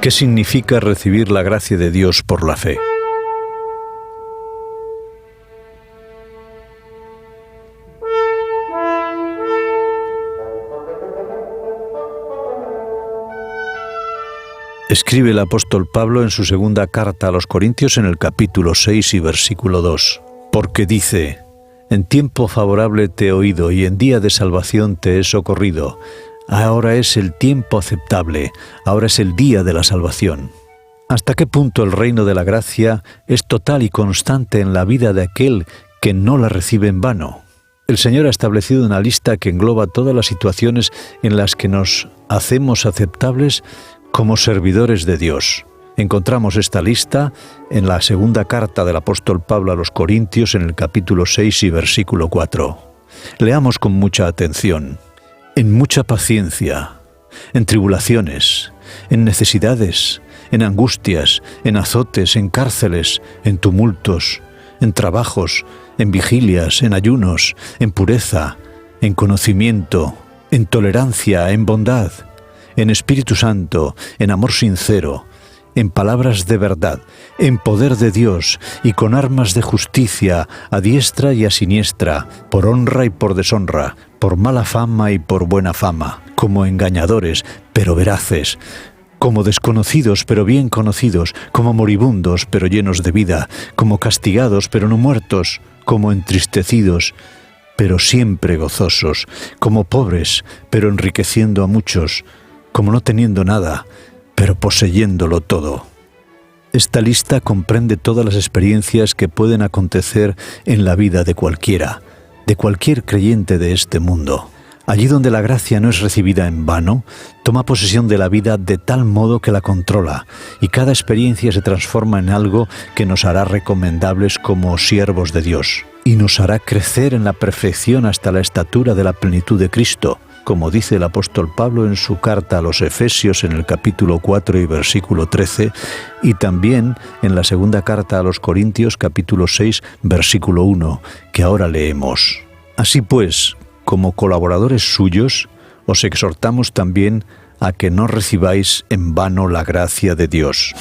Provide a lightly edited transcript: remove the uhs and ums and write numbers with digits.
¿Qué significa recibir la gracia de Dios por la fe? Escribe el apóstol Pablo en su segunda carta a los Corintios en el capítulo 6 y versículo 2. Porque dice: en tiempo favorable te he oído y en día de salvación te he socorrido. Ahora es el tiempo aceptable, ahora es el día de la salvación. ¿Hasta qué punto el reino de la gracia es total y constante en la vida de aquel que no la recibe en vano? El Señor ha establecido una lista que engloba todas las situaciones en las que nos hacemos aceptables como servidores de Dios. Encontramos esta lista en la segunda carta del apóstol Pablo a los Corintios en el capítulo 6 y versículo 4. Leamos con mucha atención. En mucha paciencia, en tribulaciones, en necesidades, en angustias, en azotes, en cárceles, en tumultos, en trabajos, en vigilias, en ayunos, en pureza, en conocimiento, en tolerancia, en bondad, en Espíritu Santo, en amor sincero, en palabras de verdad, en poder de Dios y con armas de justicia a diestra y a siniestra, por honra y por deshonra, por mala fama y por buena fama, como engañadores, pero veraces, como desconocidos, pero bien conocidos, como moribundos, pero llenos de vida, como castigados, pero no muertos, como entristecidos, pero siempre gozosos, como pobres, pero enriqueciendo a muchos, como no teniendo nada, pero poseyéndolo todo. Esta lista comprende todas las experiencias que pueden acontecer en la vida de cualquiera, de cualquier creyente de este mundo. Allí donde la gracia no es recibida en vano, toma posesión de la vida de tal modo que la controla, y cada experiencia se transforma en algo que nos hará recomendables como siervos de Dios, y nos hará crecer en la perfección hasta la estatura de la plenitud de Cristo, como dice el apóstol Pablo en su carta a los Efesios en el capítulo 4 y versículo 13, y también en la segunda carta a los Corintios capítulo 6 versículo 1, que ahora leemos. Así pues, como colaboradores suyos, os exhortamos también a que no recibáis en vano la gracia de Dios.